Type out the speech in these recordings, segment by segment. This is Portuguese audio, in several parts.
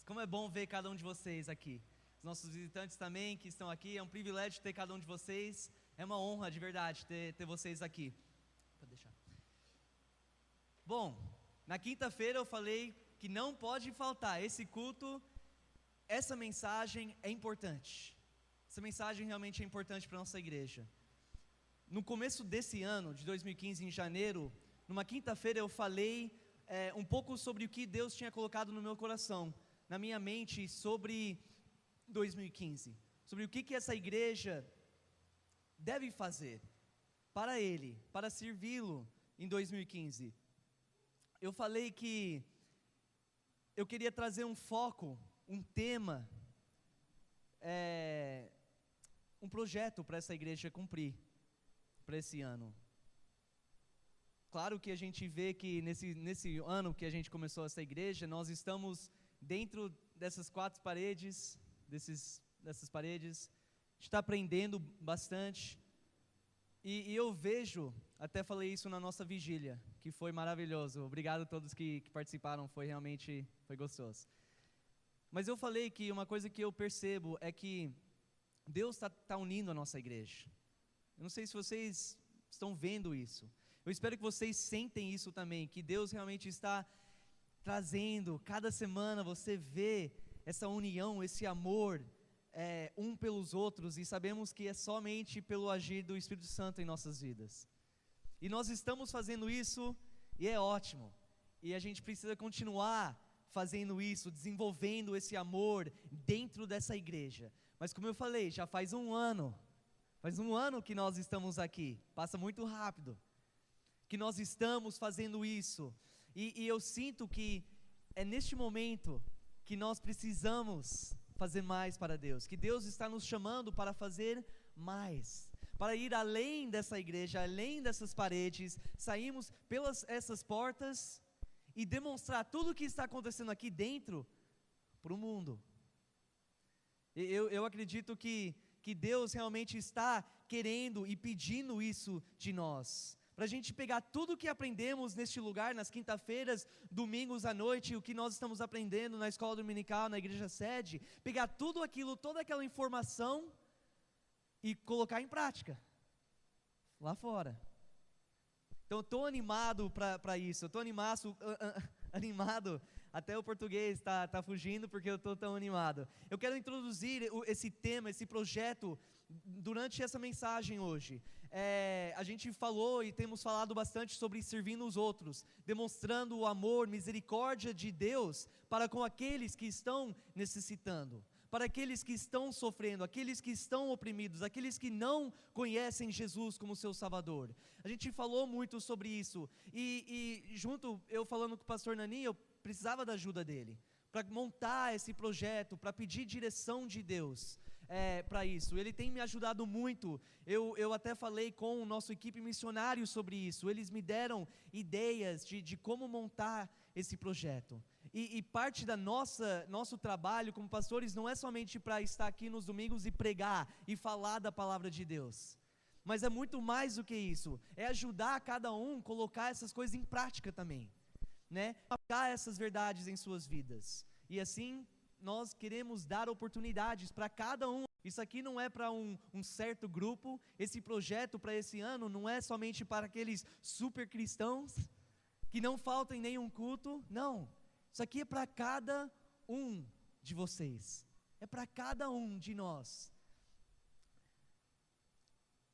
Como é bom ver cada um de vocês aqui. Os nossos visitantes também que estão aqui, é um privilégio ter cada um de vocês. É uma honra, de verdade, ter vocês aqui. Pode deixar. Bom, na quinta-feira eu falei que não pode faltar esse culto. Essa mensagem é importante. Essa mensagem realmente é importante para a nossa igreja. No começo desse ano, de 2015, em janeiro, numa quinta-feira eu falei um pouco sobre o que Deus tinha colocado no meu coração, na minha mente, sobre 2015, sobre o que essa igreja deve fazer para Ele, para servi-lo em 2015. Eu falei que eu queria trazer um foco, um tema, um projeto para essa igreja cumprir, para esse ano. Claro que a gente vê que nesse ano que a gente começou essa igreja, nós estamos dentro dessas quatro paredes, dessas paredes, a gente está aprendendo bastante, e eu vejo, até falei isso na nossa vigília, que foi maravilhoso, obrigado a todos que participaram, foi gostoso. Mas eu falei que uma coisa que eu percebo é que Deus está unindo a nossa igreja. Eu não sei se vocês estão vendo isso. Eu espero que vocês sentem isso também, que Deus realmente está trazendo, cada semana você vê essa união, esse amor um pelos outros, e sabemos que é somente pelo agir do Espírito Santo em nossas vidas. E nós estamos fazendo isso, e é ótimo, e a gente precisa continuar fazendo isso, desenvolvendo esse amor dentro dessa igreja. Mas como eu falei, já faz um ano que nós estamos aqui, passa muito rápido, que nós estamos fazendo isso, e eu sinto que é neste momento que nós precisamos fazer mais para Deus, que Deus está nos chamando para fazer mais, para ir além dessa igreja, além dessas paredes, sairmos pelas essas portas e demonstrar tudo o que está acontecendo aqui dentro para o mundo. Eu acredito que Deus realmente está querendo e pedindo isso de nós, para a gente pegar tudo o que aprendemos neste lugar, nas quinta-feiras, domingos à noite, o que nós estamos aprendendo na escola dominical, na igreja sede, pegar tudo aquilo, toda aquela informação e colocar em prática, lá fora. Então eu estou animado para isso, eu estou animado, até o português está fugindo porque eu estou tão animado. Eu quero introduzir esse tema, esse projeto, durante essa mensagem hoje. A gente falou e temos falado bastante sobre servindo os outros, demonstrando o amor, misericórdia de Deus para com aqueles que estão necessitando, para aqueles que estão sofrendo, aqueles que estão oprimidos, aqueles que não conhecem Jesus como seu Salvador. A gente falou muito sobre isso, e junto, eu falando com o pastor Nani, eu precisava da ajuda dele, para montar esse projeto, para pedir direção de Deus para isso. Ele tem me ajudado muito. Eu até falei com o nosso equipe missionário sobre isso, eles me deram ideias de como montar esse projeto. E parte da nosso trabalho como pastores não é somente para estar aqui nos domingos e pregar e falar da palavra de Deus, mas é muito mais do que isso, é ajudar cada um a colocar essas coisas em prática também, né? Aplicar essas verdades em suas vidas, e assim nós queremos dar oportunidades para cada um. Isso aqui não é para um certo grupo, esse projeto para esse ano não é somente para aqueles super cristãos que não faltam em nenhum culto, não. Isso aqui é para cada um de vocês, é para cada um de nós.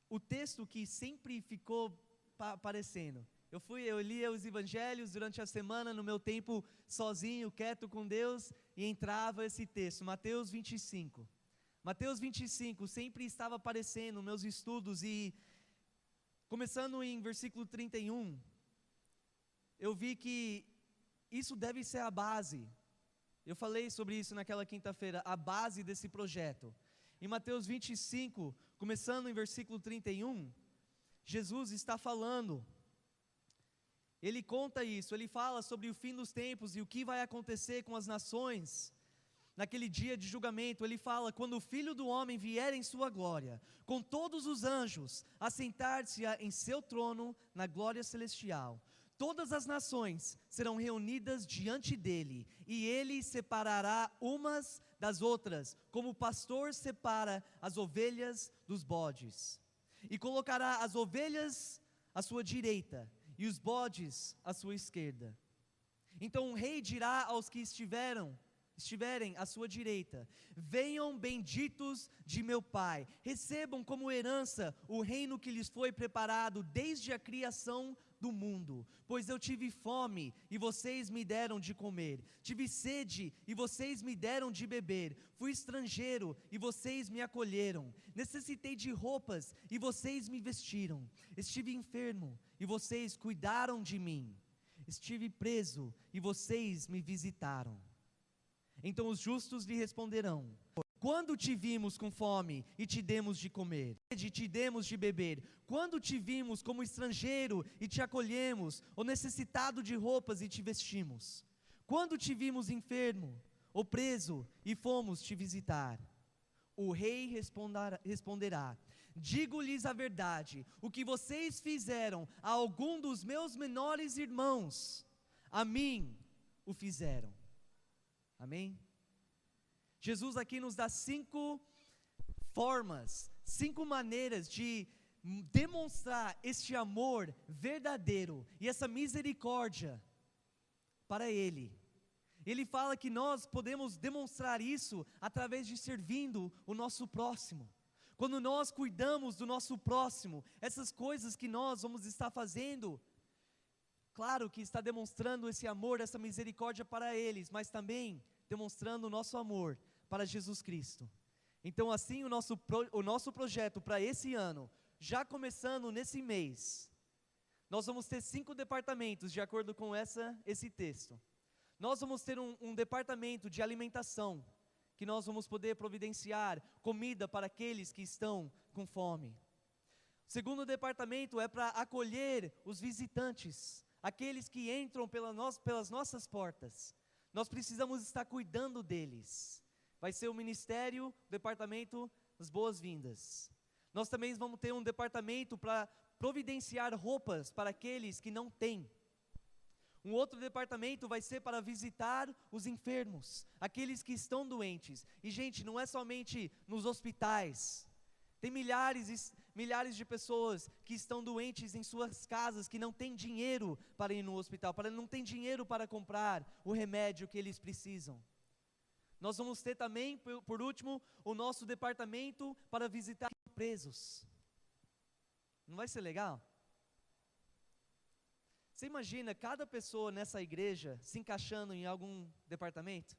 O texto que sempre ficou aparecendo, eu lia os evangelhos durante a semana, no meu tempo sozinho, quieto com Deus, e entrava esse texto, Mateus 25. Mateus 25 sempre estava aparecendo nos meus estudos, e começando em versículo 31, eu vi que isso deve ser a base. Eu falei sobre isso naquela quinta-feira, a base desse projeto. Em Mateus 25, começando em versículo 31, Jesus está falando. Ele conta isso, ele fala sobre o fim dos tempos e o que vai acontecer com as nações naquele dia de julgamento. Ele fala: quando o Filho do Homem vier em sua glória, com todos os anjos, a sentar-se em seu trono na glória celestial, todas as nações serão reunidas diante dele, e ele separará umas das outras, como o pastor separa as ovelhas dos bodes. E colocará as ovelhas à sua direita, e os bodes à sua esquerda. Então o rei dirá aos que estiverem à sua direita: venham benditos de meu Pai, recebam como herança o reino que lhes foi preparado desde a criação do mundo. Pois eu tive fome e vocês me deram de comer, tive sede e vocês me deram de beber, fui estrangeiro e vocês me acolheram, necessitei de roupas e vocês me vestiram, estive enfermo e vocês cuidaram de mim, estive preso e vocês me visitaram. Então os justos lhe responderão: quando te vimos com fome e te demos de comer, e te demos de beber? Quando te vimos como estrangeiro e te acolhemos, ou necessitado de roupas e te vestimos? Quando te vimos enfermo ou preso e fomos te visitar? O rei responderá: digo-lhes a verdade, o que vocês fizeram a algum dos meus menores irmãos, a mim o fizeram. Amém? Jesus aqui nos dá 5 formas, 5 maneiras de demonstrar este amor verdadeiro e essa misericórdia para Ele. Ele fala que nós podemos demonstrar isso através de servindo o nosso próximo. Quando nós cuidamos do nosso próximo, essas coisas que nós vamos estar fazendo, claro que está demonstrando esse amor, essa misericórdia para eles, mas também demonstrando o nosso amor para Jesus Cristo. Então assim o nosso projeto para esse ano, já começando nesse mês, nós vamos ter 5 departamentos de acordo com esse texto. Nós vamos ter um departamento de alimentação, que nós vamos poder providenciar comida para aqueles que estão com fome. O segundo departamento é para acolher os visitantes, aqueles que entram pelas nossas portas. Nós precisamos estar cuidando deles. Vai ser o ministério, o departamento das boas-vindas. Nós também vamos ter um departamento para providenciar roupas para aqueles que não têm. Um outro departamento vai ser para visitar os enfermos, aqueles que estão doentes. E gente, não é somente nos hospitais. Tem milhares de pessoas que estão doentes em suas casas, que não têm dinheiro para ir no hospital, não têm dinheiro para comprar o remédio que eles precisam. Nós vamos ter também, por último, o nosso departamento para visitar presos. Não vai ser legal? Você imagina cada pessoa nessa igreja se encaixando em algum departamento?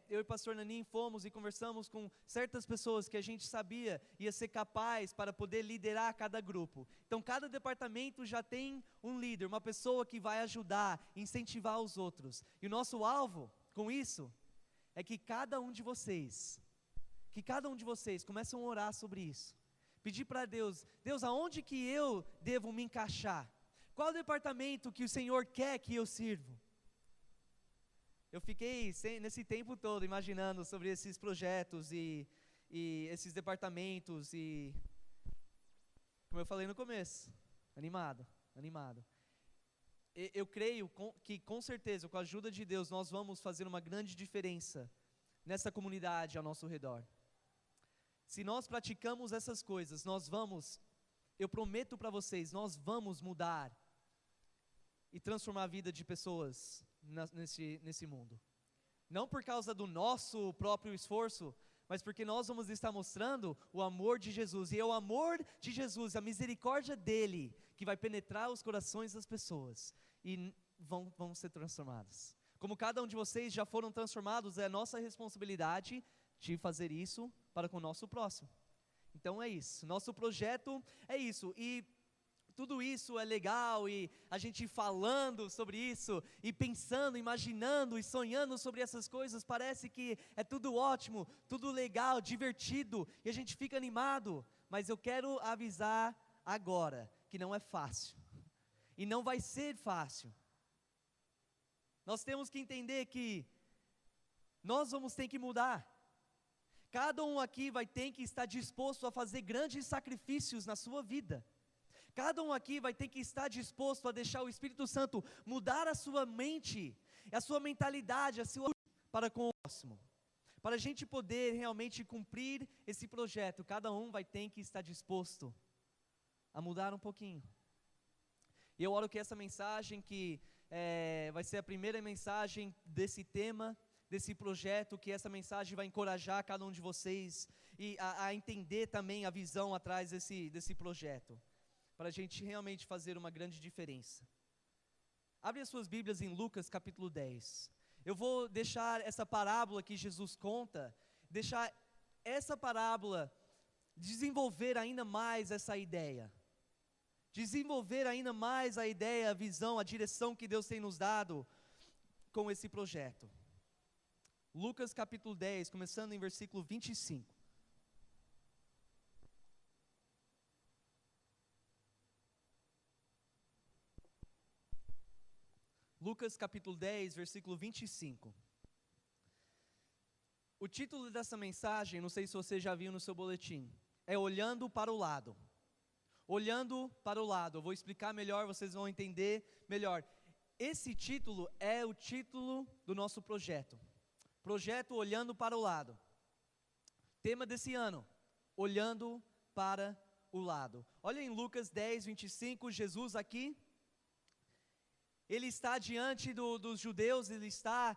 Eu e o pastor Nanin fomos e conversamos com certas pessoas que a gente sabia ia ser capaz para poder liderar cada grupo. Então cada departamento já tem um líder, uma pessoa que vai ajudar, incentivar os outros. E o nosso alvo com isso é que cada um de vocês comecem a orar sobre isso. Pedir para Deus, aonde que eu devo me encaixar? Qual departamento que o Senhor quer que eu sirva? Eu fiquei nesse tempo todo imaginando sobre esses projetos e esses departamentos e, como eu falei no começo, animado. Eu creio que com certeza, com a ajuda de Deus, nós vamos fazer uma grande diferença nessa comunidade ao nosso redor. Se nós praticamos essas coisas, eu prometo para vocês, nós vamos mudar e transformar a vida de pessoas nesse mundo. Não por causa do nosso próprio esforço, mas porque nós vamos estar mostrando o amor de Jesus. E é o amor de Jesus, a misericórdia dele, que vai penetrar os corações das pessoas e vão ser transformadas. Como cada um de vocês já foram transformados, é nossa responsabilidade de fazer isso para com o nosso próximo. Então é isso, nosso projeto é isso. E tudo isso é legal, e a gente falando sobre isso, e pensando, imaginando e sonhando sobre essas coisas, parece que é tudo ótimo, tudo legal, divertido, e a gente fica animado, mas eu quero avisar agora, que não é fácil, e não vai ser fácil. Nós temos que entender que nós vamos ter que mudar. Cada um aqui vai ter que estar disposto a fazer grandes sacrifícios na sua vida. Cada um aqui vai ter que estar disposto a deixar o Espírito Santo mudar a sua mente, a sua mentalidade, a sua para com o próximo. Para a gente poder realmente cumprir esse projeto, cada um vai ter que estar disposto a mudar um pouquinho. E eu oro que essa mensagem que vai ser a primeira mensagem desse tema, desse projeto, que essa mensagem vai encorajar cada um de vocês e a entender também a visão atrás desse projeto, para a gente realmente fazer uma grande diferença. Abre as suas Bíblias em Lucas capítulo 10. Eu vou deixar essa parábola que Jesus conta, deixar essa parábola desenvolver ainda mais essa ideia. Desenvolver ainda mais a ideia, a visão, a direção que Deus tem nos dado com esse projeto. Lucas capítulo 10, começando em versículo 25. Lucas capítulo 10, versículo 25. O título dessa mensagem, não sei se você já viu no seu boletim, é Olhando para o Lado. Olhando para o lado. Eu vou explicar melhor, vocês vão entender melhor. Esse título é o título do nosso projeto. Projeto Olhando para o Lado. Tema desse ano, Olhando para o Lado. Olha em Lucas 10, 25, Jesus aqui, ele está diante dos judeus, ele está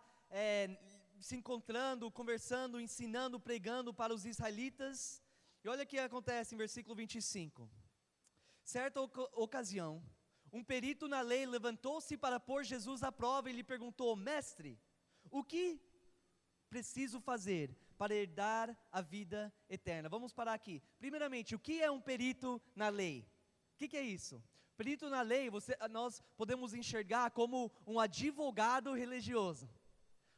se encontrando, conversando, ensinando, pregando para os israelitas. E olha o que acontece em versículo 25. Certa ocasião, um perito na lei levantou-se para pôr Jesus à prova e lhe perguntou: Mestre, o que preciso fazer para herdar a vida eterna? Vamos parar aqui. Primeiramente, o que é um perito na lei? O que é isso? Perito na lei, nós podemos enxergar como um advogado religioso.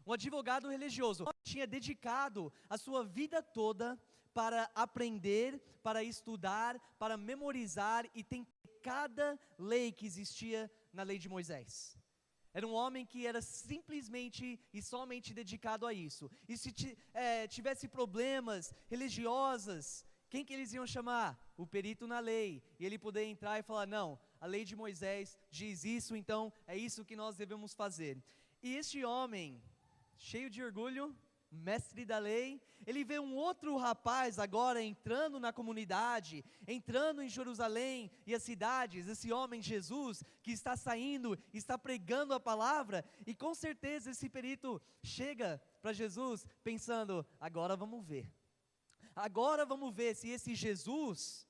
Um advogado religioso tinha dedicado a sua vida toda para aprender, para estudar, para memorizar e tem cada lei que existia na lei de Moisés. Era um homem que era simplesmente e somente dedicado a isso. E se tivesse problemas religiosos, quem que eles iam chamar? O perito na lei. E ele poderia entrar e falar: não, a lei de Moisés diz isso, então é isso que nós devemos fazer. E este homem, cheio de orgulho, mestre da lei, ele vê um outro rapaz agora entrando na comunidade, entrando em Jerusalém e as cidades, esse homem Jesus, que está saindo, está pregando a palavra, e com certeza esse perito chega para Jesus pensando: agora vamos ver. Agora vamos ver se esse Jesus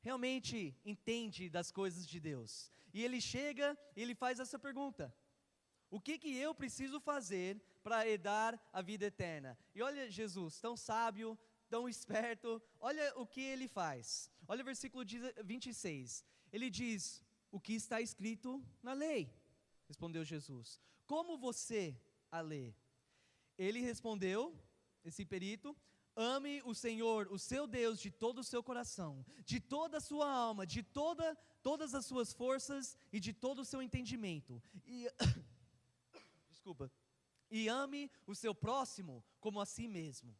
realmente entende das coisas de Deus. E ele chega e ele faz essa pergunta: o que eu preciso fazer para herdar a vida eterna? E olha Jesus, tão sábio, tão esperto, olha o que ele faz. Olha o versículo 26, ele diz: o que está escrito na lei? Respondeu Jesus: como você a lê? Ele respondeu, esse perito: ame o Senhor, o seu Deus, de todo o seu coração, de toda a sua alma, de todas as suas forças e de todo o seu entendimento. E ame o seu próximo como a si mesmo.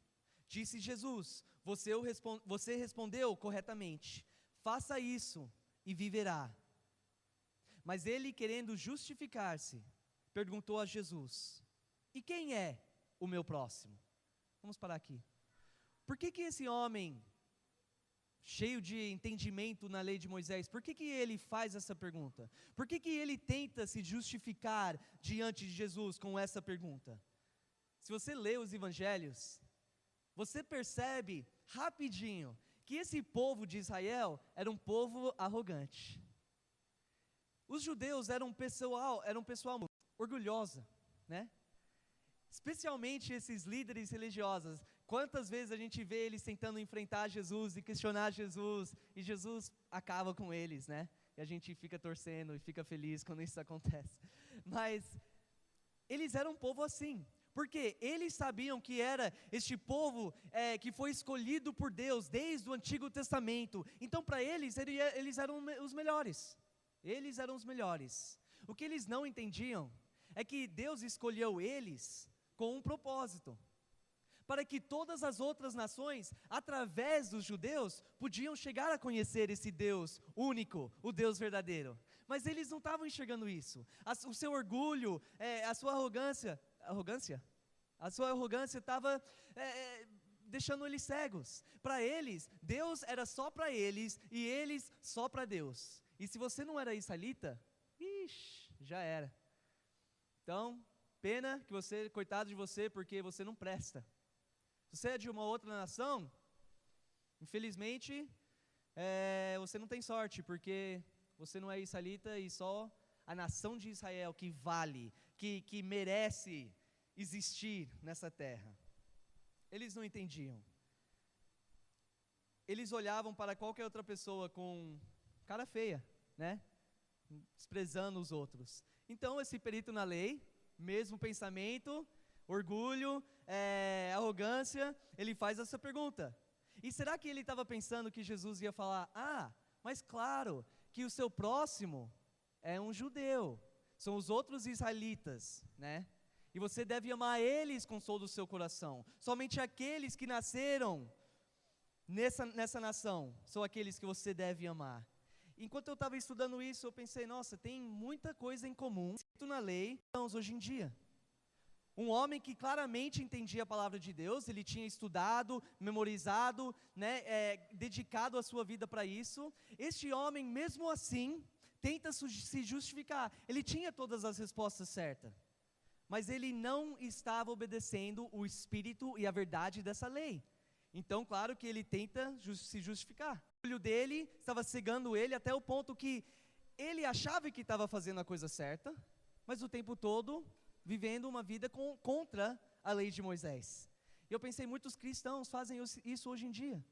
Disse Jesus: você respondeu corretamente, faça isso e viverá. Mas ele, querendo justificar-se, perguntou a Jesus: e quem é o meu próximo? Vamos parar aqui. Por que esse homem, cheio de entendimento na lei de Moisés, por que ele faz essa pergunta? Por que ele tenta se justificar diante de Jesus com essa pergunta? Se você lê os evangelhos, você percebe rapidinho que esse povo de Israel era um povo arrogante. Os judeus eram um pessoal orgulhoso, né? Especialmente esses líderes religiosos. Quantas vezes a gente vê eles tentando enfrentar Jesus e questionar Jesus, e Jesus acaba com eles, né? E a gente fica torcendo e fica feliz quando isso acontece. Mas eles eram um povo assim, porque eles sabiam que era este povo que foi escolhido por Deus desde o Antigo Testamento. Então para eles eram os melhores. Eles eram os melhores. O que eles não entendiam é que Deus escolheu eles com um propósito, para que todas as outras nações, através dos judeus, podiam chegar a conhecer esse Deus único, o Deus verdadeiro. Mas eles não estavam enxergando isso. O seu orgulho, a sua arrogância estava deixando eles cegos. Para eles, Deus era só para eles e eles só para Deus. E se você não era israelita, já era. Então, pena que você, coitado de você, porque você não presta. Se você é de uma outra nação, infelizmente, você não tem sorte, porque você não é israelita e só a nação de Israel que vale, que merece existir nessa terra. Eles não entendiam. Eles olhavam para qualquer outra pessoa com cara feia, né? Desprezando os outros. Então, esse perito na lei, mesmo pensamento, orgulho, arrogância, ele faz essa pergunta. E será que ele estava pensando que Jesus ia falar, mas claro, que o seu próximo é um judeu, são os outros israelitas, né? E você deve amar eles com todo o seu coração. Somente aqueles que nasceram nessa nação são aqueles que você deve amar. Enquanto eu estava estudando isso, eu pensei, nossa, tem muita coisa em comum na lei hoje em dia. Um homem que claramente entendia a palavra de Deus, ele tinha estudado, memorizado, né, dedicado a sua vida para isso. Este homem, mesmo assim, tenta se justificar. Ele tinha todas as respostas certas, mas ele não estava obedecendo o espírito e a verdade dessa lei. Então, claro que ele tenta se justificar. O olho dele estava cegando ele até o ponto que ele achava que estava fazendo a coisa certa, mas o tempo todo vivendo uma vida contra a lei de Moisés. E eu pensei, muitos cristãos fazem isso hoje em dia.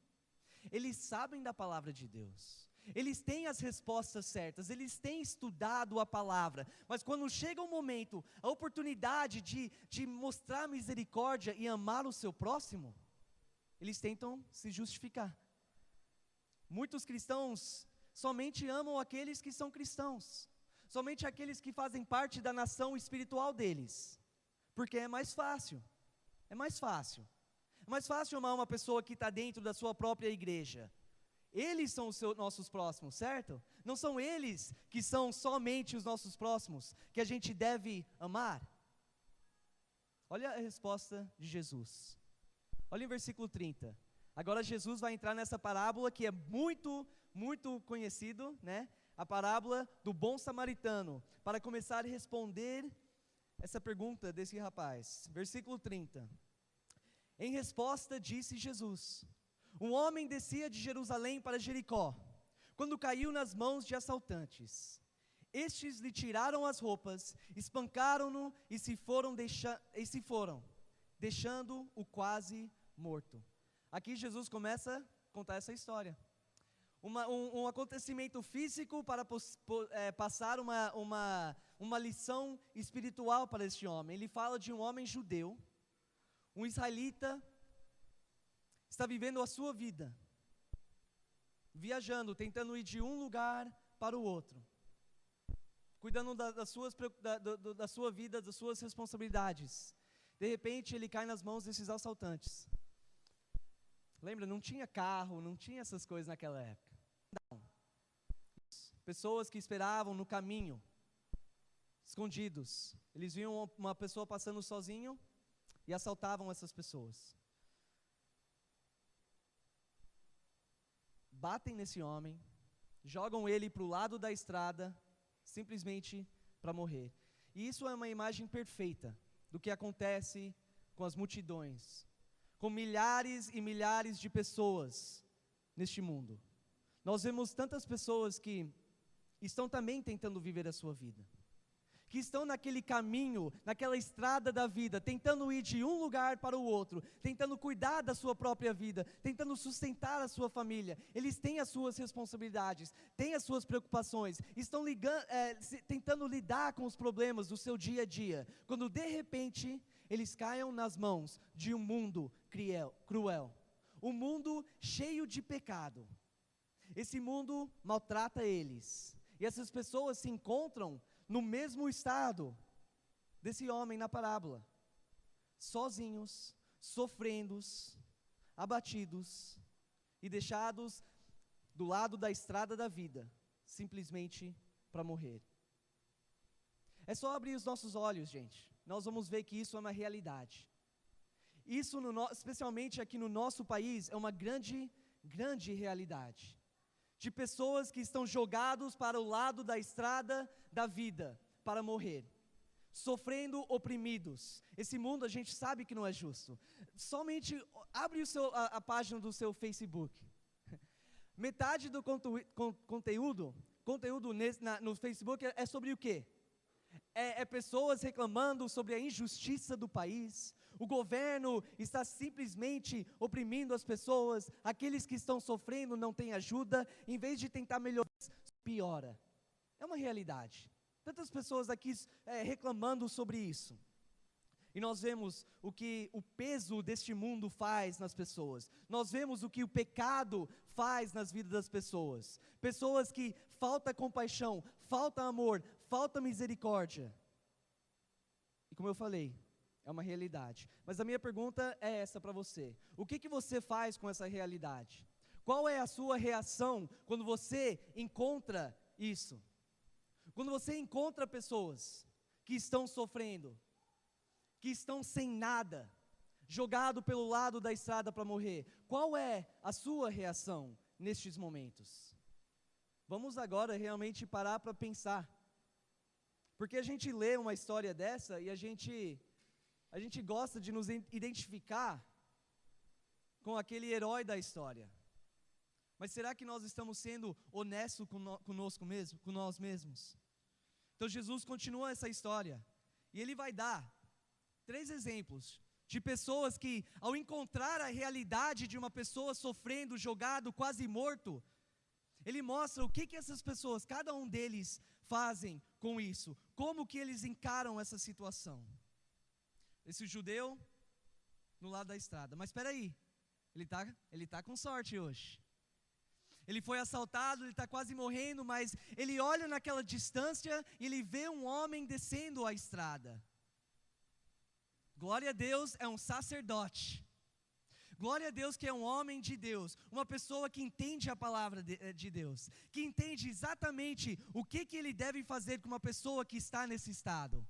Eles sabem da palavra de Deus, eles têm as respostas certas, eles têm estudado a palavra, mas quando chega o momento, a oportunidade de mostrar misericórdia e amar o seu próximo, eles tentam se justificar. Muitos cristãos somente amam aqueles que são cristãos, somente aqueles que fazem parte da nação espiritual deles, porque é mais fácil. É mais fácil amar uma pessoa que está dentro da sua própria igreja. Eles são os nossos próximos, certo? Não são eles que são somente os nossos próximos, que a gente deve amar. Olha a resposta de Jesus. Olha em versículo 30. Agora Jesus vai entrar nessa parábola que é muito, muito conhecido, né? A parábola do bom samaritano, para começar a responder essa pergunta desse rapaz. Versículo 30. Em resposta disse Jesus: um homem descia de Jerusalém para Jericó, quando caiu nas mãos de assaltantes. Estes lhe tiraram as roupas, espancaram-no e se foram, deixando-o quase morto. Aqui Jesus começa a contar essa história. Um acontecimento físico para passar uma lição espiritual para este homem. Ele fala de um homem judeu, um israelita, está vivendo a sua vida, viajando, tentando ir de um lugar para o outro, cuidando da sua vida, das suas responsabilidades. De repente ele cai nas mãos desses assaltantes. Lembra, não tinha carro, não tinha essas coisas naquela época. Não. Pessoas que esperavam no caminho, escondidos. Eles viam uma pessoa passando sozinho e assaltavam essas pessoas. Batem nesse homem, jogam ele para o lado da estrada, simplesmente para morrer. E isso é uma imagem perfeita do que acontece com as multidões, com milhares e milhares de pessoas neste mundo. Nós vemos tantas pessoas que estão também tentando viver a sua vida, que estão naquele caminho, naquela estrada da vida, tentando ir de um lugar para o outro, tentando cuidar da sua própria vida, tentando sustentar a sua família. Eles têm as suas responsabilidades, têm as suas preocupações, estão tentando lidar com os problemas do seu dia a dia, quando de repente eles caiam nas mãos de um mundo cruel, um mundo cheio de pecado. Esse mundo maltrata eles, e essas pessoas se encontram no mesmo estado desse homem na parábola, sozinhos, sofrendos, abatidos e deixados do lado da estrada da vida, simplesmente para morrer. É só abrir os nossos olhos, gente. Nós vamos ver que isso é uma realidade. Isso, especialmente aqui no nosso país, é uma grande realidade. De pessoas que estão jogados para o lado da estrada da vida, para morrer. Sofrendo, oprimidos. Esse mundo a gente sabe que não é justo. Somente abre a página do seu Facebook. Metade do conteúdo no Facebook é sobre o quê? É pessoas reclamando sobre a injustiça do país. O governo está simplesmente oprimindo as pessoas. Aqueles que estão sofrendo não têm ajuda. Em vez de tentar melhorar, piora. É uma realidade. Tantas pessoas aqui reclamando sobre isso. E nós vemos o que o peso deste mundo faz nas pessoas. Nós vemos o que o pecado faz nas vidas das pessoas. Pessoas que falta compaixão, falta amor, falta misericórdia. E como eu falei, é uma realidade. Mas a minha pergunta é essa para você. O que você faz com essa realidade? Qual é a sua reação quando você encontra isso? Quando você encontra pessoas que estão sofrendo, que estão sem nada, jogado pelo lado da estrada para morrer, qual é a sua reação nestes momentos? Vamos agora realmente parar para pensar, porque a gente lê uma história dessa e a gente gosta de nos identificar com aquele herói da história, mas será que nós estamos sendo honestos conosco mesmo, com nós mesmos? Então Jesus continua essa história, e Ele vai dar 3 exemplos de pessoas que, ao encontrar a realidade de uma pessoa sofrendo, jogado, quase morto, Ele mostra o que essas pessoas, cada um deles, fazem com isso, como que eles encaram essa situação. Esse judeu, no lado da estrada, mas espera aí, ele tá com sorte hoje. Ele foi assaltado, ele está quase morrendo, mas ele olha naquela distância e ele vê um homem descendo a estrada. Glória a Deus, é um sacerdote. Glória a Deus que é um homem de Deus, uma pessoa que entende a palavra de Deus, que entende exatamente o que ele deve fazer com uma pessoa que está nesse estado.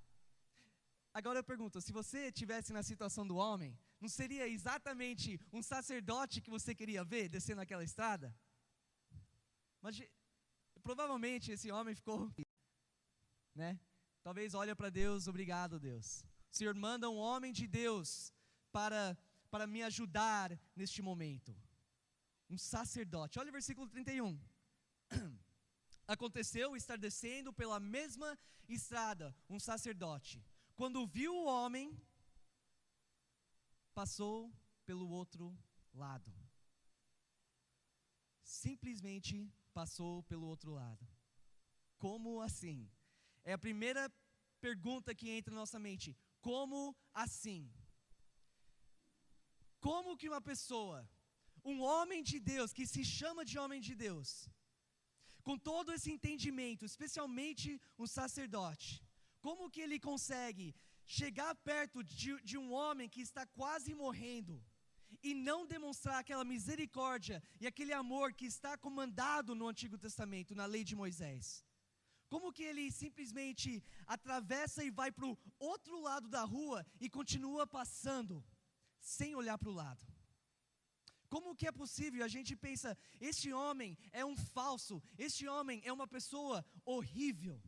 Agora eu pergunto, se você estivesse na situação do homem, não seria exatamente um sacerdote que você queria ver descendo aquela estrada? Mas provavelmente esse homem ficou, né? Talvez olha para Deus, obrigado Deus. O Senhor manda um homem de Deus para me ajudar neste momento. Um sacerdote. Olha o versículo 31. Aconteceu estar descendo pela mesma estrada um sacerdote. Quando viu o homem, passou pelo outro lado. Simplesmente passou pelo outro lado. Como assim? É a primeira pergunta que entra na nossa mente. Como assim? Como que uma pessoa, um homem de Deus, que se chama de homem de Deus, com todo esse entendimento, especialmente um sacerdote, como que ele consegue chegar perto de um homem que está quase morrendo, e não demonstrar aquela misericórdia e aquele amor que está comandado no Antigo Testamento, na lei de Moisés? Como que ele simplesmente atravessa e vai para o outro lado da rua e continua passando, sem olhar para o lado? Como que é possível? A gente pensa, este homem é um falso, este homem é uma pessoa horrível.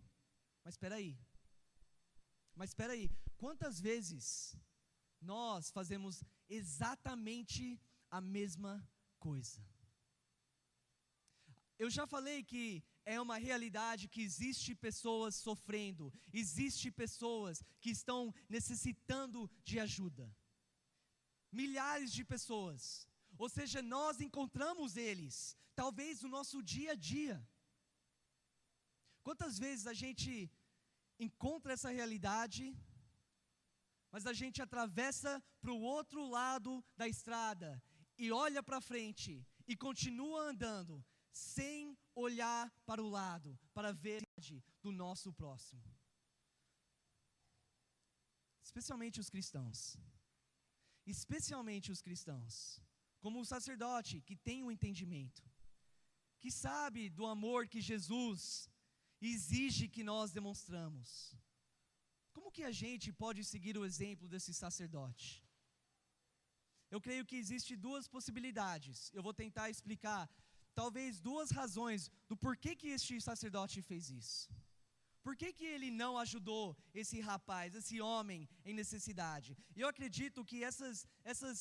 Mas espera aí, quantas vezes nós fazemos exatamente a mesma coisa? Eu já falei que é uma realidade que existe pessoas sofrendo, existe pessoas que estão necessitando de ajuda. Milhares de pessoas, ou seja, nós encontramos eles, talvez no nosso dia a dia. Quantas vezes a gente encontra essa realidade, mas a gente atravessa para o outro lado da estrada e olha para frente e continua andando, sem olhar para o lado, para ver a realidade do nosso próximo. Especialmente os cristãos. especialmente os cristãos, como o sacerdote que tem um entendimento, que sabe do amor que Jesus exige que nós demonstramos. Como que a gente pode seguir o exemplo desse sacerdote? Eu creio que existem duas possibilidades. Eu vou tentar explicar, talvez, duas razões do porquê que este sacerdote fez isso. Por que que ele não ajudou esse rapaz, esse homem em necessidade? E eu acredito que essas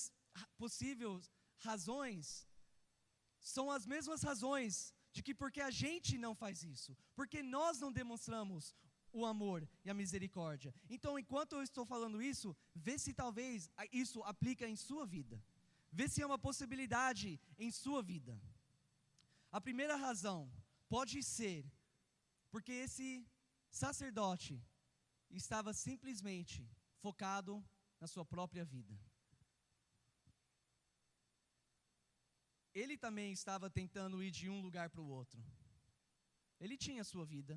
possíveis razões são as mesmas razões de que porque a gente não faz isso, porque nós não demonstramos o amor e a misericórdia. Então, enquanto eu estou falando isso, vê se talvez isso aplica em sua vida. Vê se é uma possibilidade em sua vida. A primeira razão pode ser porque esse sacerdote estava simplesmente focado na sua própria vida. Ele também estava tentando ir de um lugar para o outro. Ele tinha a sua vida,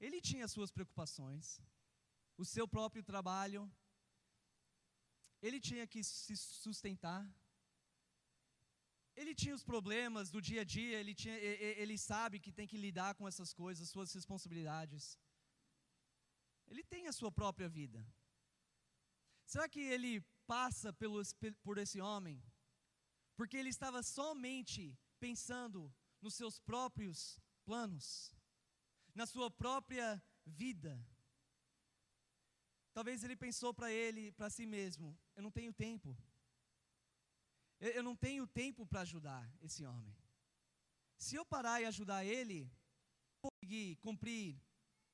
ele tinha as suas preocupações, o seu próprio trabalho, ele tinha que se sustentar, ele tinha os problemas do dia a dia, ele sabe que tem que lidar com essas coisas, suas responsabilidades. Ele tem a sua própria vida. Será que ele passa por esse homem porque ele estava somente pensando nos seus próprios planos, na sua própria vida? Talvez ele pensou para si mesmo: eu não tenho tempo. Eu não tenho tempo para ajudar esse homem. Se eu parar e ajudar ele, eu vou conseguir cumprir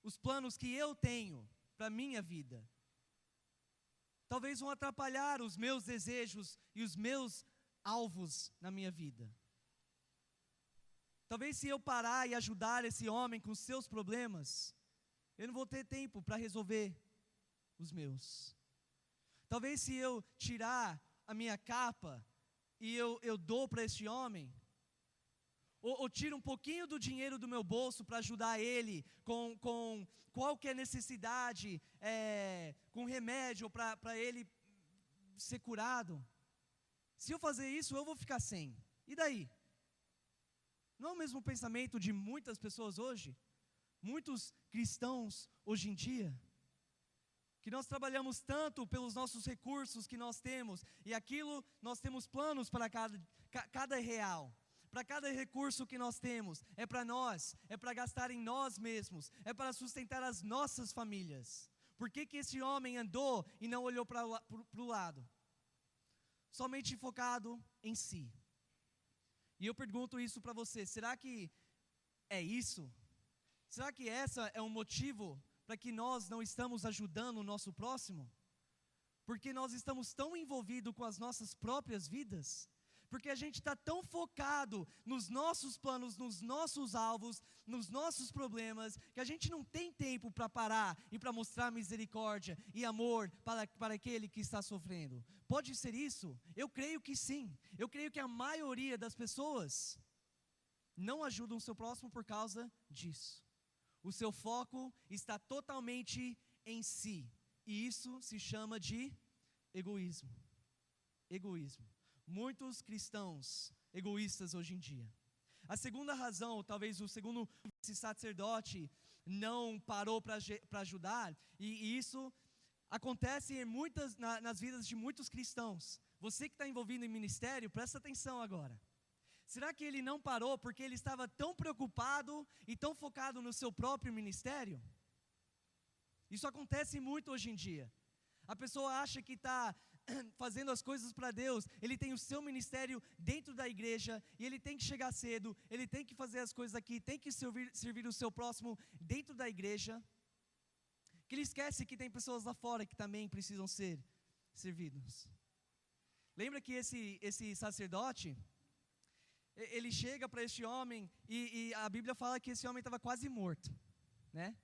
os planos que eu tenho para a minha vida. Talvez vão atrapalhar os meus desejos e os meus alvos na minha vida. Talvez se eu parar e ajudar esse homem com seus problemas, eu não vou ter tempo para resolver os meus. Talvez se eu tirar a minha capa e eu dou para este homem, ou tiro um pouquinho do dinheiro do meu bolso para ajudar ele com qualquer necessidade, com remédio para ele ser curado. Se eu fazer isso, eu vou ficar sem. E daí? Não é o mesmo pensamento de muitas pessoas hoje? Muitos cristãos hoje em dia? Que nós trabalhamos tanto pelos nossos recursos que nós temos, e aquilo nós temos planos para cada real. Para cada recurso que nós temos, é para nós, é para gastar em nós mesmos, é para sustentar as nossas famílias. Por que que esse homem andou e não olhou para o lado? Somente focado em si. E eu pergunto isso para você: será que é isso? Será que essa é um motivo para que nós não estamos ajudando o nosso próximo? Porque nós estamos tão envolvidos com as nossas próprias vidas? Porque a gente está tão focado nos nossos planos, nos nossos alvos, nos nossos problemas, que a gente não tem tempo para parar e para mostrar misericórdia e amor para aquele que está sofrendo. Pode ser isso? Eu creio que sim. Eu creio que a maioria das pessoas não ajudam o seu próximo por causa disso. O seu foco está totalmente em si. E isso se chama de egoísmo. Egoísmo. Muitos cristãos egoístas hoje em dia. A segunda razão, talvez o segundo, esse sacerdote não parou para ajudar, e isso acontece nas vidas de muitos cristãos. Você que está envolvido em ministério, presta atenção agora. Será que ele não parou porque ele estava tão preocupado e tão focado no seu próprio ministério? Isso acontece muito hoje em dia. A pessoa acha que está fazendo as coisas para Deus, ele tem o seu ministério dentro da igreja, e ele tem que chegar cedo, ele tem que fazer as coisas aqui, tem que servir o seu próximo dentro da igreja, que ele esquece que tem pessoas lá fora que também precisam ser servidos. Lembra que esse sacerdote, ele chega para este homem, e a Bíblia fala que esse homem estava quase morto, né?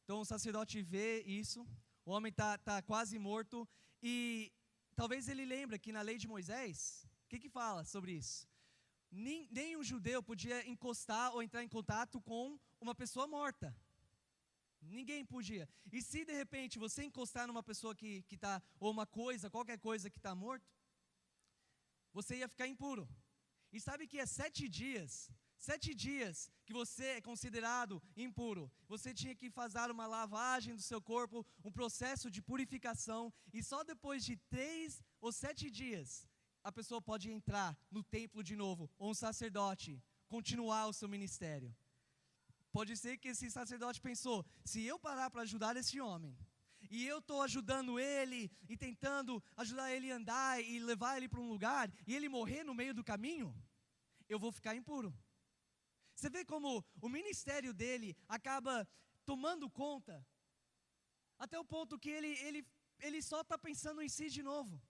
Então o sacerdote vê isso, o homem está quase morto, e talvez ele lembre que na lei de Moisés, o que fala sobre isso? Nem um judeu podia encostar ou entrar em contato com uma pessoa morta. Ninguém podia. E se de repente você encostar numa pessoa que está, ou uma coisa, qualquer coisa que está morto, você ia ficar impuro. E sabe que é 7 dias, 7 dias que você é considerado impuro. Você tinha que fazer uma lavagem do seu corpo, um processo de purificação, e só depois de 3 ou 7 dias, a pessoa pode entrar no templo de novo, ou um sacerdote, continuar o seu ministério. Pode ser que esse sacerdote pensou, se eu parar para ajudar esse homem, e eu estou ajudando ele, e tentando ajudar ele a andar, e levar ele para um lugar, e ele morrer no meio do caminho, eu vou ficar impuro. Você vê como o ministério dele acaba tomando conta, até o ponto que ele só está pensando em si de novo.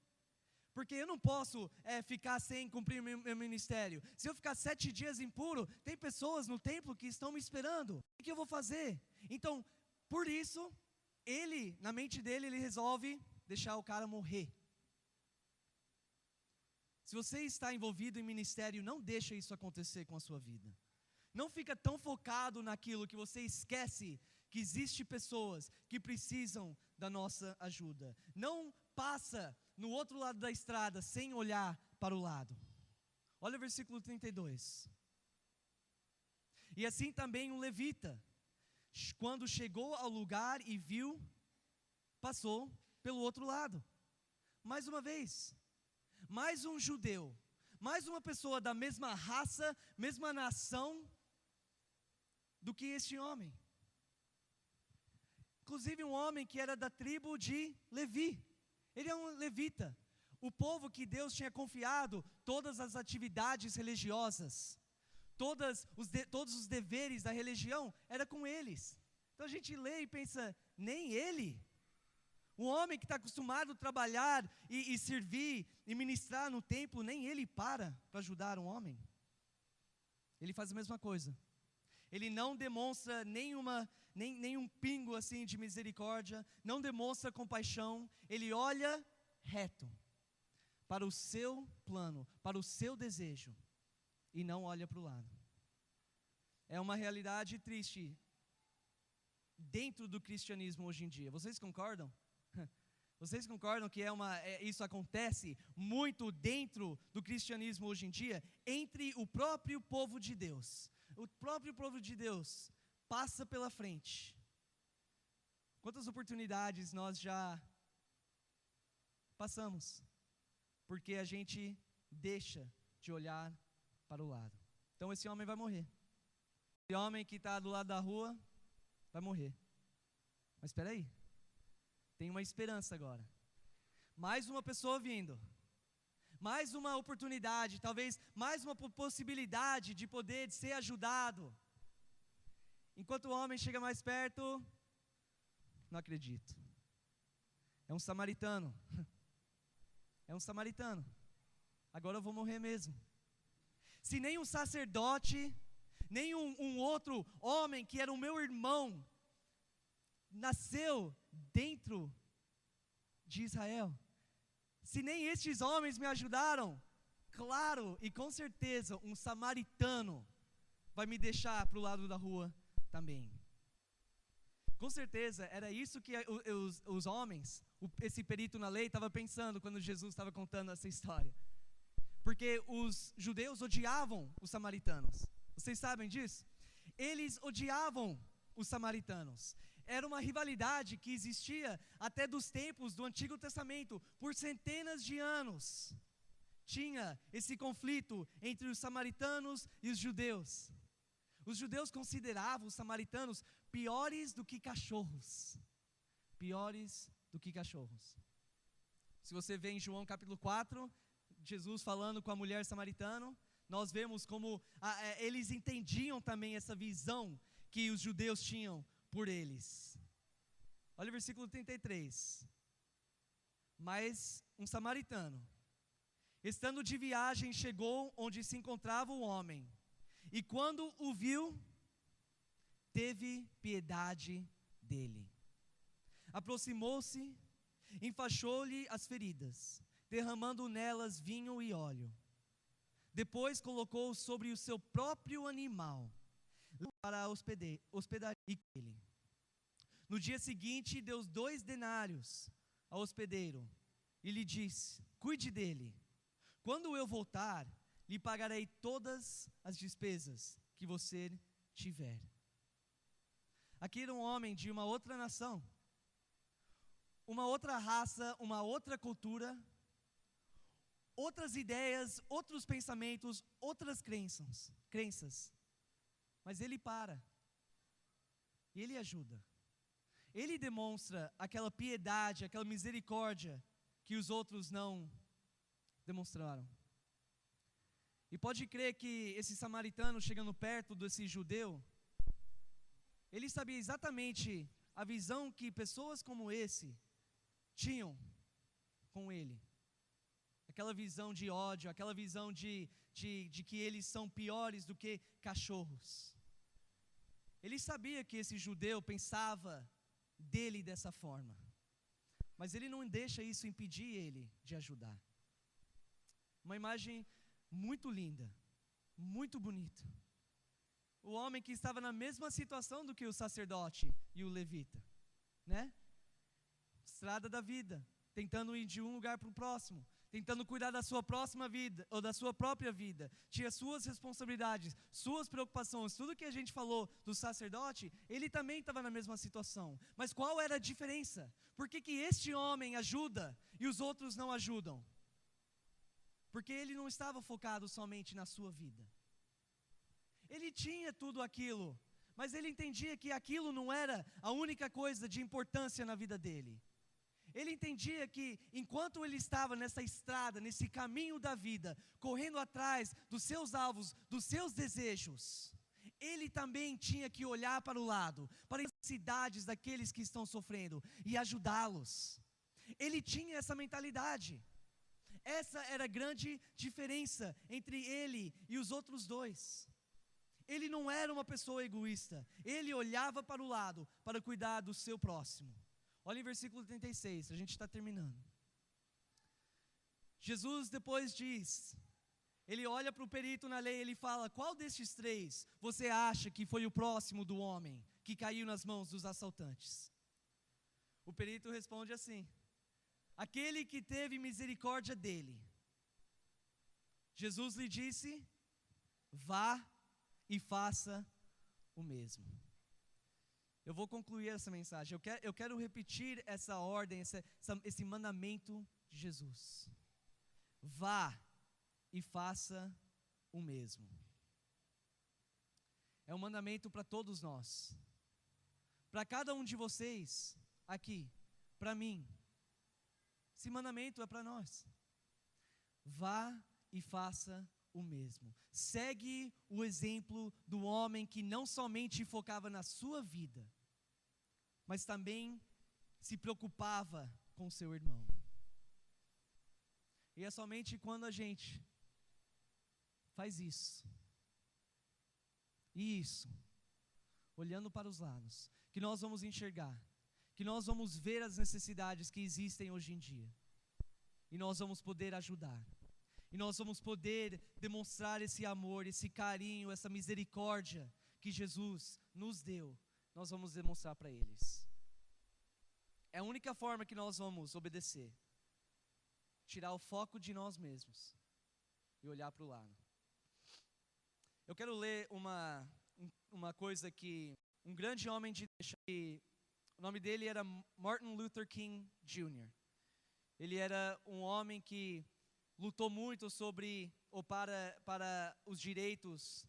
Porque eu não posso ficar sem cumprir meu ministério. Se eu ficar 7 dias impuro, tem pessoas no templo que estão me esperando. O que eu vou fazer? Então, por isso, na mente dele, ele resolve deixar o cara morrer. Se você está envolvido em ministério, não deixa isso acontecer com a sua vida. Não fica tão focado naquilo que você esquece que existem pessoas que precisam da nossa ajuda. Não passa no outro lado da estrada sem olhar para o lado. Olha o versículo 32. E assim também um levita, quando chegou ao lugar e viu, passou pelo outro lado. Mais uma vez, mais um judeu, mais uma pessoa da mesma raça, mesma nação do que este homem. Inclusive um homem que era da tribo de Levi. Ele é um levita. O povo que Deus tinha confiado todas as atividades religiosas, todos os deveres da religião, era com eles. Então a gente lê e pensa, nem ele? Um homem que está acostumado a trabalhar e servir e ministrar no templo, nem ele para ajudar um homem. Ele faz a mesma coisa. Ele não demonstra nenhum pingo assim de misericórdia, não demonstra compaixão, ele olha reto para o seu plano, para o seu desejo, e não olha para o lado. É uma realidade triste dentro do cristianismo hoje em dia. Vocês concordam? Vocês concordam que isso acontece muito dentro do cristianismo hoje em dia, entre o próprio povo de Deus? O próprio povo de Deus passa pela frente. Quantas oportunidades nós já passamos, porque a gente deixa de olhar para o lado. Então esse homem vai morrer. Esse homem que está do lado da rua vai morrer. Mas espera aí, tem uma esperança agora. Mais uma pessoa vindo. Mais uma oportunidade, talvez mais uma possibilidade de poder ser ajudado. Enquanto o homem chega mais perto, não acredito. É um samaritano. É um samaritano. Agora eu vou morrer mesmo. Se nem um sacerdote, nem um outro homem que era o meu irmão, nasceu dentro de Israel, se nem estes homens me ajudaram, claro e com certeza um samaritano vai me deixar para o lado da rua também. Com certeza era isso que os homens, esse perito na lei estava pensando quando Jesus estava contando essa história. Porque os judeus odiavam os samaritanos. Vocês sabem disso? Eles odiavam os samaritanos. Era uma rivalidade que existia até dos tempos do Antigo Testamento, por centenas de anos. Tinha esse conflito entre os samaritanos e os judeus. Os judeus consideravam os samaritanos piores do que cachorros. Piores do que cachorros. Se você vê em João capítulo 4, Jesus falando com a mulher samaritana, nós vemos como eles entendiam também essa visão que os judeus tinham por eles. Olha o versículo 33. Mas um samaritano, estando de viagem, chegou onde se encontrava o homem, e quando o viu, teve piedade dele. Aproximou-se, enfaixou-lhe as feridas, derramando nelas vinho e óleo. Depois colocou sobre o seu próprio animal para hospedar ele. No dia seguinte, deu 2 denários ao hospedeiro e lhe disse: cuide dele, Quando eu voltar, lhe pagarei todas as despesas que você tiver. Aqui era um homem de uma outra nação, uma outra raça, uma outra cultura, outras ideias, outros pensamentos, outras crenças. Mas ele para, e ele ajuda. Ele demonstra aquela piedade, aquela misericórdia que os outros não demonstraram. E pode crer que esse samaritano, chegando perto desse judeu, ele sabia exatamente a visão que pessoas como esse tinham com ele. Aquela visão de ódio, aquela visão de que eles são piores do que cachorros. Ele sabia que esse judeu pensava dele dessa forma, mas ele não deixa isso impedir ele de ajudar. Uma imagem muito linda, muito bonita. O homem que estava na mesma situação do que o sacerdote e o levita, né? Estrada da vida, tentando ir de um lugar para o próximo, tentando cuidar da sua próxima vida, ou da sua própria vida, tinha suas responsabilidades, suas preocupações, tudo que a gente falou do sacerdote, ele também estava na mesma situação. Mas qual era a diferença? Por que este homem ajuda e os outros não ajudam? Porque ele não estava focado somente na sua vida. Ele tinha tudo aquilo, mas ele entendia que aquilo não era a única coisa de importância na vida dele. Ele entendia que enquanto ele estava nessa estrada, nesse caminho da vida, correndo atrás dos seus alvos, dos seus desejos, ele também tinha que olhar para o lado, para as necessidades daqueles que estão sofrendo e ajudá-los. Ele tinha essa mentalidade. Essa era a grande diferença entre ele e os outros dois. Ele não era uma pessoa egoísta, ele olhava para o lado para cuidar do seu próximo. Olha em versículo 36, a gente está terminando. Jesus depois diz, ele olha para o perito na lei e ele fala: qual destes três você acha que foi o próximo do homem que caiu nas mãos dos assaltantes? O perito responde assim: aquele que teve misericórdia dele. Jesus lhe disse: vá e faça o mesmo. Eu vou concluir essa mensagem. Eu quero repetir essa ordem, esse mandamento de Jesus. Vá e faça o mesmo. É um mandamento para todos nós. Para cada um de vocês aqui, para mim. Esse mandamento é para nós. Vá e faça o mesmo. Segue o exemplo do homem que não somente focava na sua vida, mas também se preocupava com seu irmão. E é somente quando a gente faz isso, olhando para os lados, que nós vamos enxergar, que nós vamos ver as necessidades que existem hoje em dia, e nós vamos poder ajudar. E nós vamos poder demonstrar esse amor, esse carinho, essa misericórdia que Jesus nos deu. Nós vamos demonstrar para eles. É a única forma que nós vamos obedecer. Tirar o foco de nós mesmos e olhar para o lado. Eu quero ler uma coisa que um grande homem de Deus, o nome dele era Martin Luther King Jr. Ele era um homem que lutou muito para os direitos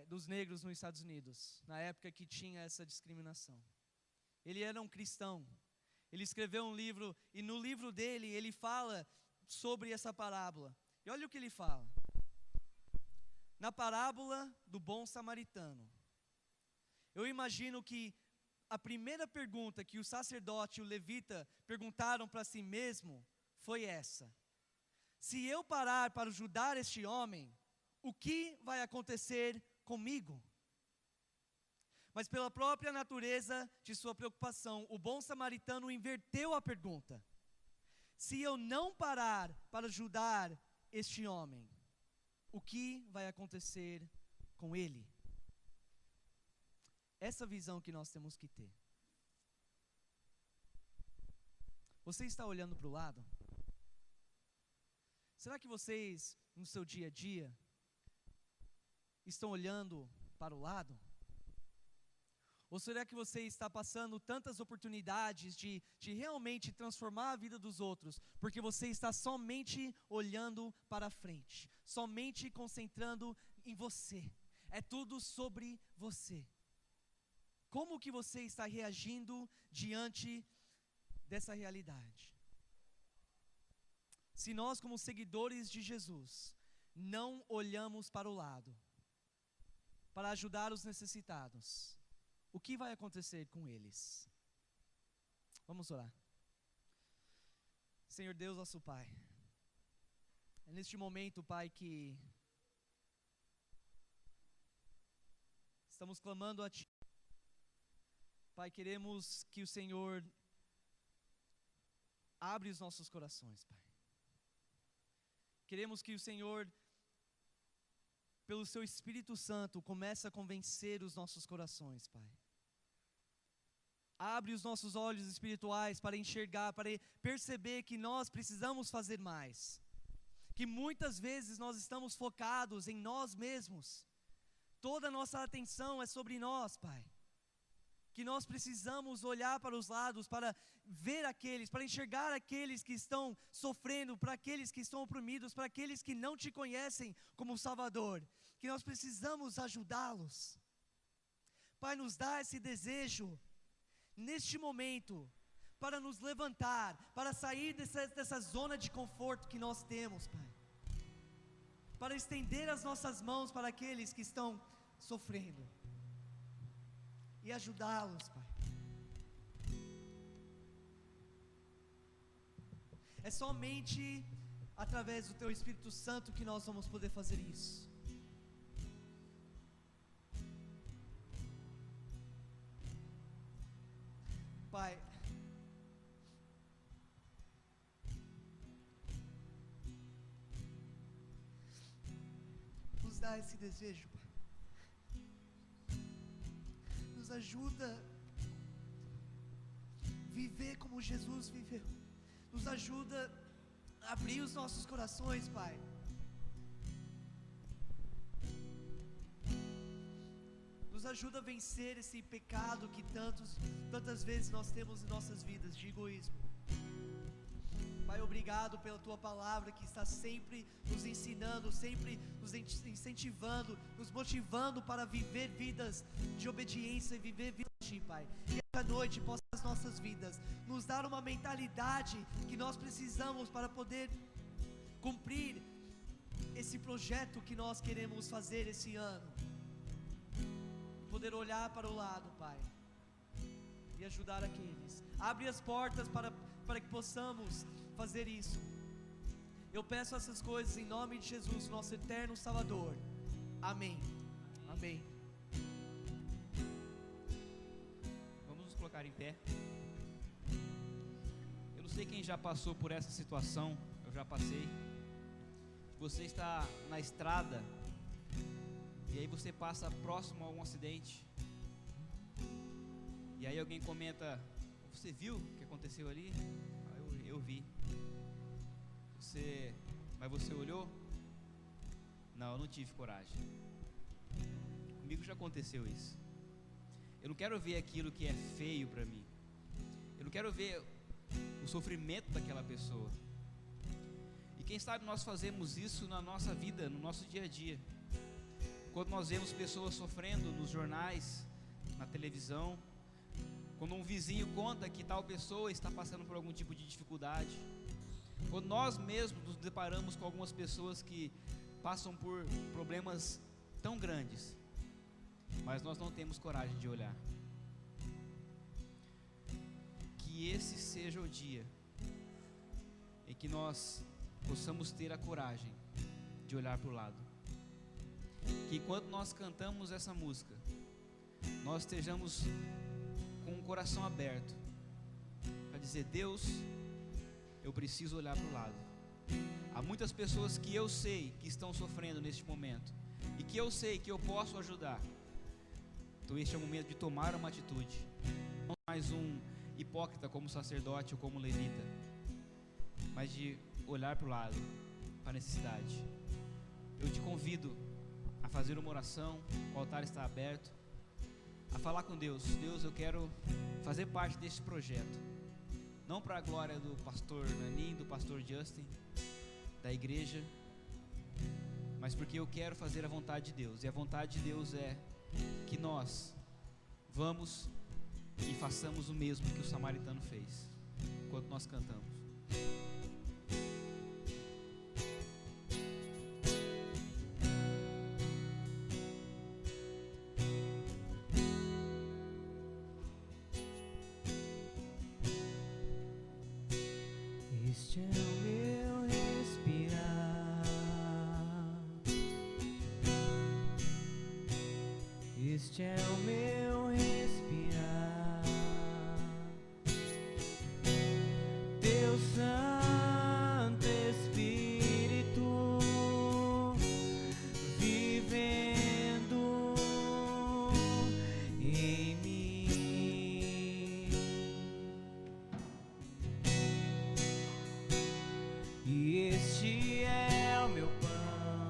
dos negros nos Estados Unidos, na época que tinha essa discriminação. Ele era um cristão. Ele escreveu um livro, e no livro dele, ele fala sobre essa parábola. E olha o que ele fala. Na parábola do bom samaritano, eu imagino que a primeira pergunta que o sacerdote e o levita perguntaram para si mesmo foi essa: se eu parar para ajudar este homem, o que vai acontecer comigo? Mas pela própria natureza de sua preocupação, o bom samaritano inverteu a pergunta: se eu não parar para ajudar este homem, o que vai acontecer com ele? Essa visão que nós temos que ter. Você está olhando para o lado? Será que vocês, no seu dia a dia, estão olhando para o lado? Ou será que você está passando tantas oportunidades de realmente transformar a vida dos outros, porque você está somente olhando para a frente, somente concentrando em você? É tudo sobre você. Como que você está reagindo diante dessa realidade? Se nós, como seguidores de Jesus, não olhamos para o lado, para ajudar os necessitados, o que vai acontecer com eles? Vamos orar. Senhor Deus, nosso Pai, é neste momento, Pai, que estamos clamando a Ti. Pai, queremos que o Senhor abra os nossos corações, Pai. Queremos que o Senhor, pelo Seu Espírito Santo, comece a convencer os nossos corações, Pai. Abre os nossos olhos espirituais para enxergar, para perceber que nós precisamos fazer mais. Que muitas vezes nós estamos focados em nós mesmos. Toda a nossa atenção é sobre nós, Pai. Que nós precisamos olhar para os lados, para ver aqueles, para enxergar aqueles que estão sofrendo, para aqueles que estão oprimidos, para aqueles que não Te conhecem como Salvador. Que nós precisamos ajudá-los. Pai, nos dá esse desejo, neste momento, para nos levantar, para sair dessa zona de conforto que nós temos, Pai. Para estender as nossas mãos para aqueles que estão sofrendo. E ajudá-los, Pai. É somente através do Teu Espírito Santo que nós vamos poder fazer isso. Pai, nos dá esse desejo, Pai. Nos ajuda a viver como Jesus viveu. Nos ajuda a abrir os nossos corações, Pai. Nos ajuda a vencer esse pecado que tantas vezes nós temos em nossas vidas, de egoísmo. Pai, obrigado pela Tua palavra que está sempre nos ensinando, sempre nos incentivando, nos motivando para viver vidas de obediência e viver vidas de Ti, Pai. E essa noite possa as nossas vidas nos dar uma mentalidade que nós precisamos para poder cumprir esse projeto que nós queremos fazer esse ano. Poder olhar para o lado, Pai, e ajudar aqueles. Abre as portas para que possamos fazer isso. Eu peço essas coisas em nome de Jesus, nosso eterno Salvador. Amém. Amém. Vamos nos colocar em pé. Eu não sei quem já passou por essa situação. Eu já passei. Você está na estrada e aí você passa próximo a um acidente. E aí alguém comenta: você viu o que aconteceu ali? Eu vi. Mas você olhou? Não, eu não tive coragem. Comigo já aconteceu isso. Eu não quero ver aquilo que é feio para mim. Eu não quero ver o sofrimento daquela pessoa. E quem sabe nós fazemos isso na nossa vida, no nosso dia a dia. Quando nós vemos pessoas sofrendo nos jornais, na televisão, quando um vizinho conta que tal pessoa está passando por algum tipo de dificuldade, quando nós mesmos nos deparamos com algumas pessoas que passam por problemas tão grandes, mas nós não temos coragem de olhar. Que esse seja o dia em que nós possamos ter a coragem de olhar para o lado. Que enquanto nós cantamos essa música, nós estejamos com o coração aberto para dizer: Deus, eu preciso olhar para o lado. Há muitas pessoas que eu sei que estão sofrendo neste momento e que eu sei que eu posso ajudar. Então este é o momento de tomar uma atitude, não mais um hipócrita como sacerdote ou como levita, mas de olhar para o lado com a necessidade. Eu te convido a fazer uma oração, o altar está aberto, a falar com Deus. Deus, eu quero fazer parte desse projeto, não para a glória do pastor Nanin, do pastor Justin, da igreja, mas porque eu quero fazer a vontade de Deus. E a vontade de Deus é que nós vamos e façamos o mesmo que o samaritano fez, enquanto nós cantamos. Este é o meu respirar, este é o meu respirar, Teu Santo Espírito vivendo em mim. E este é o meu pão,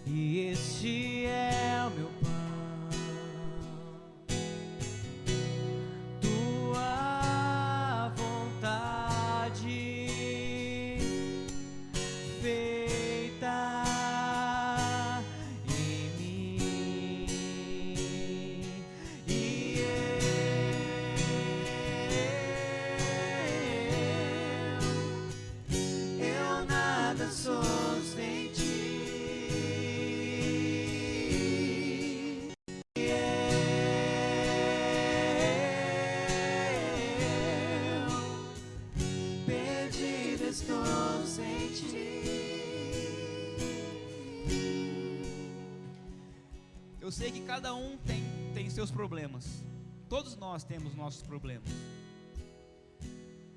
e este é o meu pão, tua vontade feita em mim, e eu nada sou sem ti. Perdido estou sem ti. Eu sei que cada um tem seus problemas. Todos nós temos nossos problemas.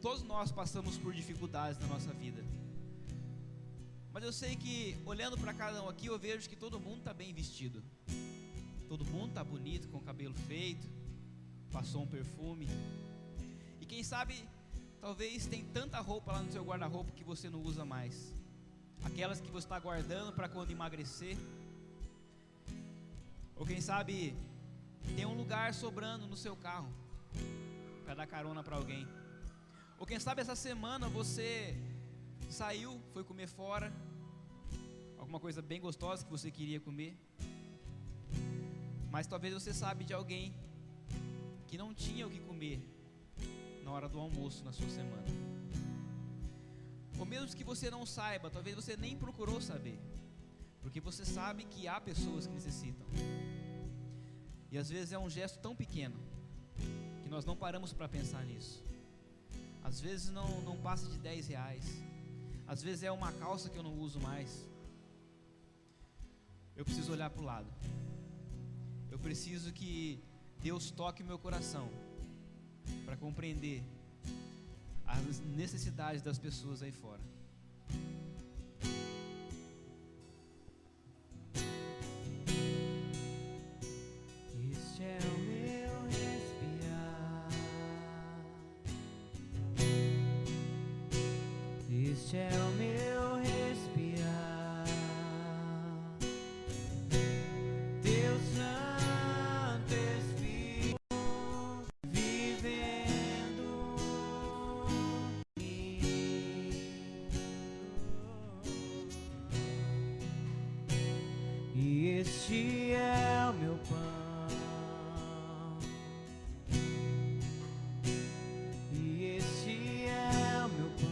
Todos nós passamos por dificuldades na nossa vida. Mas eu sei que, olhando para cada um aqui, eu vejo que todo mundo está bem vestido. Todo mundo está bonito, com o cabelo feito, passou um perfume. E quem sabe, talvez tem tanta roupa lá no seu guarda-roupa que você não usa mais. Aquelas que você está guardando para quando emagrecer. Ou quem sabe, tem um lugar sobrando no seu carro para dar carona para alguém. Ou quem sabe essa semana você saiu, foi comer fora, alguma coisa bem gostosa que você queria comer, mas talvez você sabe de alguém que não tinha o que comer na hora do almoço na sua semana. Ou mesmo que você não saiba, talvez você nem procurou saber, porque você sabe que há pessoas que necessitam. E às vezes é um gesto tão pequeno que nós não paramos para pensar nisso. Às vezes não passa de 10 reais. Às vezes é uma calça que eu não uso mais. Eu preciso olhar para o lado. Eu preciso que Deus toque o meu coração para compreender as necessidades das pessoas aí fora. Este é o meu respirar, este é o meu respirar, Teu Santo Espírito vivendo em mim. E este é o meu pão, e este é o meu pão,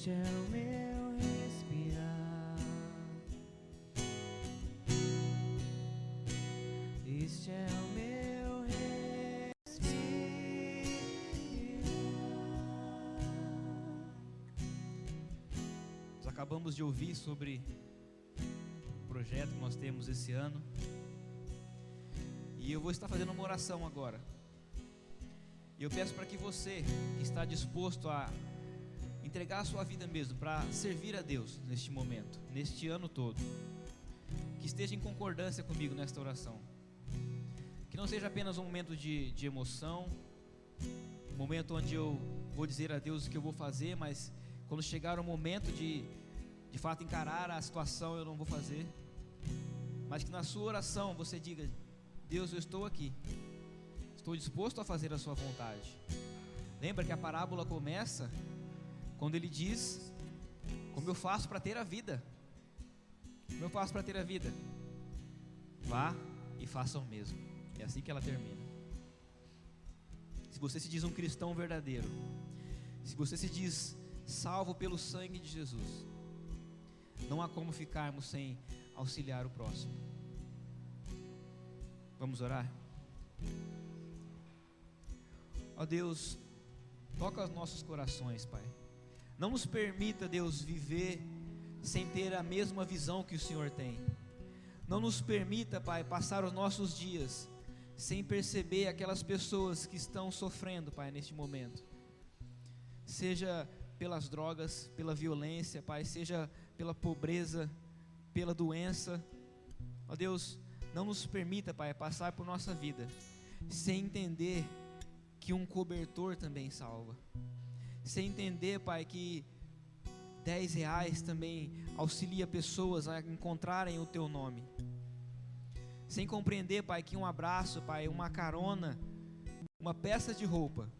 Este é o meu respirar, este é o meu respirar. Nós acabamos de ouvir sobre o projeto que nós temos esse ano, e eu vou estar fazendo uma oração agora. E eu peço para que você que está disposto a entregar a sua vida mesmo para servir a Deus neste momento, neste ano todo, que esteja em concordância comigo nesta oração. Que não seja apenas um momento de emoção, um momento onde eu vou dizer a Deus o que eu vou fazer, mas quando chegar o momento de fato encarar a situação, eu não vou fazer. Mas que na sua oração você diga: Deus, eu estou aqui, estou disposto a fazer a sua vontade. Lembra que a parábola começa quando ele diz: como eu faço para ter a vida? Como eu faço para ter a vida? Vá e faça o mesmo. É assim que ela termina. Se você se diz um cristão verdadeiro, se você se diz salvo pelo sangue de Jesus, não há como ficarmos sem auxiliar o próximo. Vamos orar? Ó Deus, toca os nossos corações, Pai. Não nos permita, Deus, viver sem ter a mesma visão que o Senhor tem. Não nos permita, Pai, passar os nossos dias sem perceber aquelas pessoas que estão sofrendo, Pai, neste momento. Seja pelas drogas, pela violência, Pai, seja pela pobreza, pela doença. Ó Deus, não nos permita, Pai, passar por nossa vida sem entender que um cobertor também salva. Sem entender, Pai, que R$10 também auxilia pessoas a encontrarem o Teu nome. Sem compreender, Pai, que um abraço, Pai, uma carona, uma peça de roupa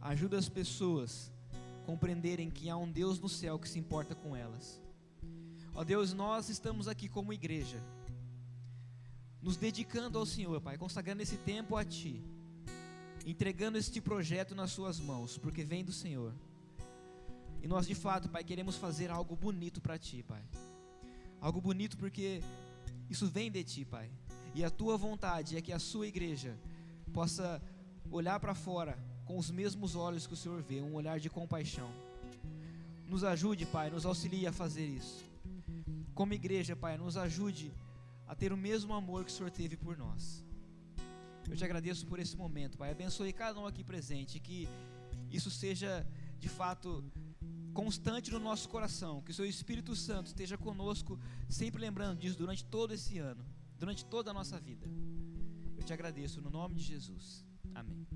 ajuda as pessoas a compreenderem que há um Deus no céu que se importa com elas. Ó Deus, nós estamos aqui como igreja, nos dedicando ao Senhor, Pai, consagrando esse tempo a Ti, entregando este projeto nas Suas mãos, porque vem do Senhor. E nós de fato, Pai, queremos fazer algo bonito para Ti, Pai. Algo bonito porque isso vem de Ti, Pai. E a Tua vontade é que a Sua igreja possa olhar para fora com os mesmos olhos que o Senhor vê, um olhar de compaixão. Nos ajude, Pai, nos auxilie a fazer isso. Como igreja, Pai, nos ajude a ter o mesmo amor que o Senhor teve por nós. Eu Te agradeço por esse momento, Pai. Abençoe cada um aqui presente, que isso seja de fato constante no nosso coração, que o Seu Espírito Santo esteja conosco, sempre lembrando disso durante todo esse ano, durante toda a nossa vida. Eu Te agradeço no nome de Jesus. Amém.